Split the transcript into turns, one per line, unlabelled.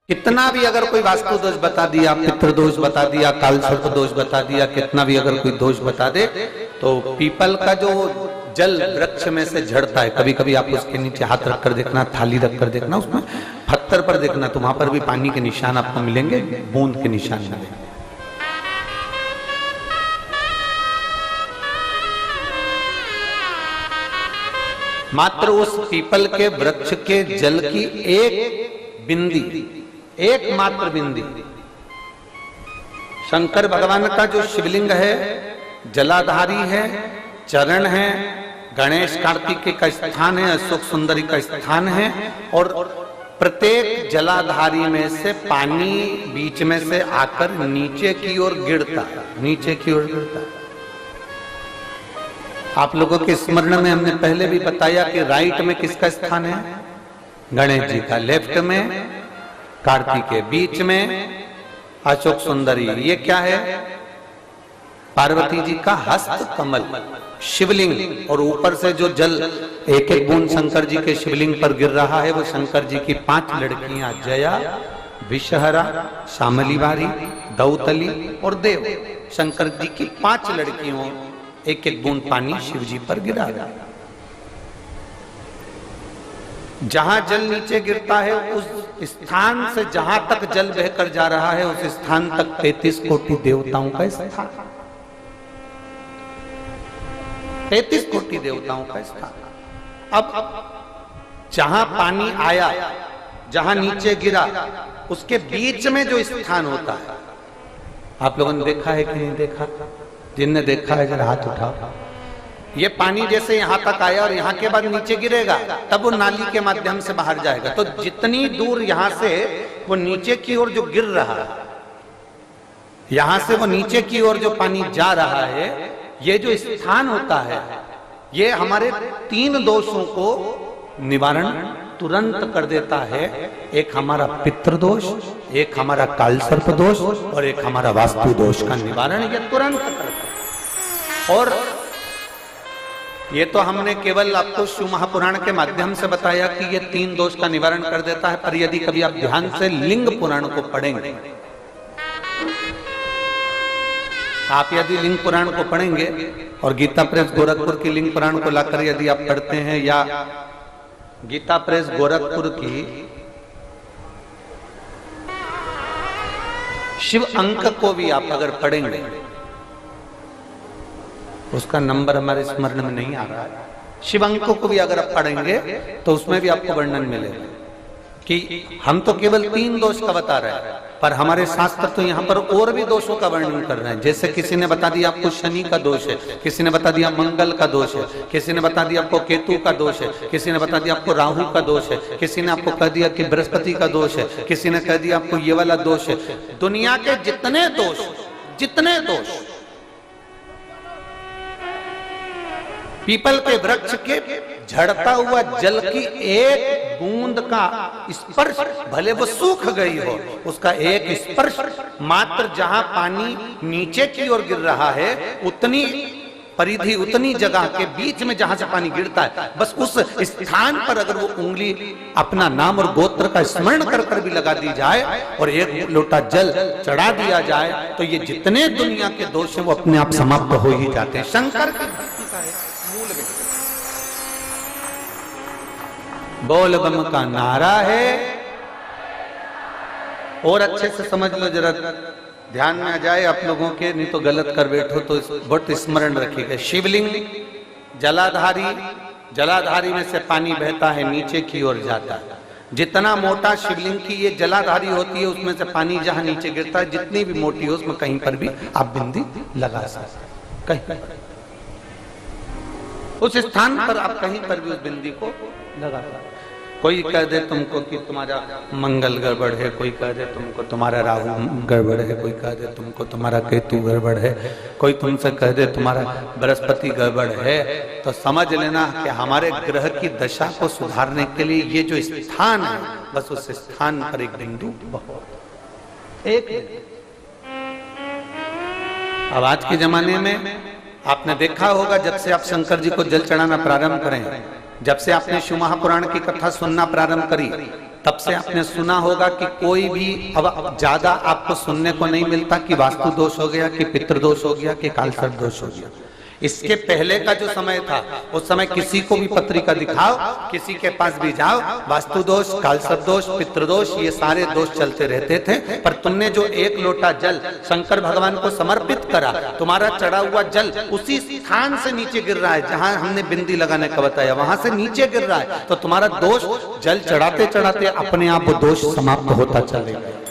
कितना भी अगर कोई वास्तु दोष बता दिया, पितृ दोष बता दिया, काल सर्प दोष बता दिया, कितना भी अगर कोई दोष बता दे, तो पीपल का जो जल वृक्ष में से झड़ता है, कभी कभी आप उसके नीचे हाथ रखकर देखना, थाली रखकर देखना, उसमें पत्थर पर देखना, तो वहां पर भी पानी के निशान आपको मिलेंगे, बूंद के निशान मिलेंगे। मात्र उस पीपल के वृक्ष के जल की एक बिंदी, एकमात्र बिंदी, शंकर भगवान का जो शिवलिंग है, जलाधारी है, चरण है, गणेश कार्तिकेय का स्थान है, अशोक सुंदरी का स्थान है, और प्रत्येक जलाधारी में से पानी बीच में से आकर नीचे की ओर गिरता है, नीचे की ओर गिरता है। आप लोगों के स्मरण में हमने पहले भी बताया कि राइट में किसका स्थान है? गणेश जी का, लेफ्ट में कार्तिकेय, बीच में अशोक सुंदरी। ये क्या है? पार्वती जी का हस्त कमल, शिवलिंग, और ऊपर से जो जल एक एक बूंद शंकर जी के शिवलिंग पर गिर रहा है, वो शंकर जी की 5 लड़कियां, जया, विषहरा, शामली बारी, दौतली और देव, शंकर जी की 5 लड़कियों, एक एक बूंद पानी शिव जी पर गिरा रहा है। जहां जल नीचे गिरता है, उस स्थान से जहां तक जल बहकर जा रहा है, उस स्थान तक 33 कोटि देवताओं का स्थान, 33 कोटि देवताओं का स्थान। अब जहां पानी आया, जहां नीचे गिरा, उसके बीच में जो स्थान होता है, आप लोगों ने देखा है कि नहीं देखा? जिनने देखा है जरा हाथ उठाओ। ये पानी जैसे यहां तक आया और यहां के बाद नीचे गिरेगा, तब वो नाली के माध्यम से बाहर जाएगा। तो जितनी दूर यहां से वो नीचे की ओर जो गिर रहा है, यहां से वो नीचे की ओर जो पानी जा रहा है, ये जो स्थान होता है, ये हमारे 3 दोषों को निवारण तुरंत कर देता है। एक हमारा पितृदोष, एक हमारा काल सर्प दोष, और एक हमारा वास्तु दोष का निवारण ये तुरंत करता है। और ये तो हमने केवल आपको शिव महापुराण के माध्यम से बताया कि ये 3 दोष का निवारण कर देता है, पर यदि कभी आप ध्यान से लिंग पुराण को पढ़ेंगे, आप यदि लिंग पुराण को पढ़ेंगे और गीता प्रेस गोरखपुर की लिंग पुराण को लाकर यदि आप पढ़ते हैं, या गीता प्रेस गोरखपुर की शिव अंक को भी आप अगर पढ़ेंगे, उसका नंबर हमारे स्मरण में नहीं आ रहा है, शिव अंक को भी अगर आप पढ़ेंगे तो उसमें भी आपको वर्णन मिलेगा कि हम तो केवल 3 दोष का बता रहे हैं, पर हमारे शास्त्र तो यहाँ पर और भी दोषों का वर्णन कर रहे हैं। जैसे किसी ने बता दिया आपको शनि का दोष है, किसी ने बता दिया मंगल का दोष है, किसी ने बता दिया आपको केतु का दोष है, किसी ने बता दिया आपको राहु का दोष है, किसी ने आपको कह दिया कि बृहस्पति का दोष है, किसी ने कह दिया आपको ये वाला दोष है। दुनिया के जितने दोष, जितने दोष पीपल के वृक्ष के झड़ता हुआ जल की एक बूंद का स्पर्श, भले वो सूख गई हो, उसका एक स्पर्श मात्र जहां पानी नीचे की ओर गिर रहा है, उतनी परिधि, उतनी जगह के बीच में जहां से पानी गिरता है, बस उस स्थान पर अगर वो उंगली अपना नाम और गोत्र का स्मरण कर कर भी लगा दी जाए और एक लोटा जल चढ़ा दिया जाए, तो ये जितने दुनिया के दोष हैं वो अपने आप समाप्त हो ही जाते हैं। शंकर की भक्ति का है मूल में बोल बम का नारा है। और अच्छे से समझ लो, जरा ध्यान में आ जाए आप लोगों के, नहीं तो गलत कर बैठो तो बहुत स्मरण रखिएगा। शिवलिंग जलाधारी, जलाधारी में से पानी बहता है, नीचे की ओर जाता है। जितना मोटा शिवलिंग की ये जलाधारी होती है, उसमें से पानी जहां नीचे गिरता है, जितनी भी मोटी हो, उसमें कहीं पर भी आप बिंदी लगा सकते, कहीं उस स्थान पर आप कहीं पर भी उस बिंदी को लगा सकते। कोई कह दे तुमको कि तुम्हारा मंगल गड़बड़ है, कोई कह दे तुमको तुम्हारा राहु गड़बड़ है, कोई कह दे तुमको तुम्हारा केतु गड़बड़ है, कोई तुमसे कह दे तुम्हारा बृहस्पति गड़बड़ है, तो समझ लेना कि हमारे ग्रह की दशा को सुधारने के लिए ये जो स्थान है, बस उस स्थान पर एक बिंदु बहुत एक। अब आज के जमाने में आपने देखा होगा, जब से आप शंकर जी को जल चढ़ाना प्रारंभ करें, जब से आपने शिव महापुराण की कथा सुनना प्रारंभ करी, तब से आपने सुना होगा कि कोई भी अब ज्यादा आपको सुनने को नहीं मिलता कि वास्तु दोष हो गया, कि पितृदोष हो गया, कि कालसर्प दोष हो गया। इसके पहले का जो समय था, उस समय किसी को भी पत्रिका दिखाओ, किसी के पास भी जाओ, वास्तु दोष, कालसर्प दोष, पितृदोष, ये सारे दोष चलते रहते थे। पर तुमने जो एक लोटा जल शंकर भगवान को समर्पित करा, तुम्हारा चढ़ा हुआ जल उसी स्थान से नीचे गिर रहा है जहां हमने बिंदी लगाने का बताया, वहां से नीचे गिर रहा है, तो तुम्हारा दोष जल चढ़ाते चढ़ाते अपने आप वो दोष समाप्त होता चलेगा।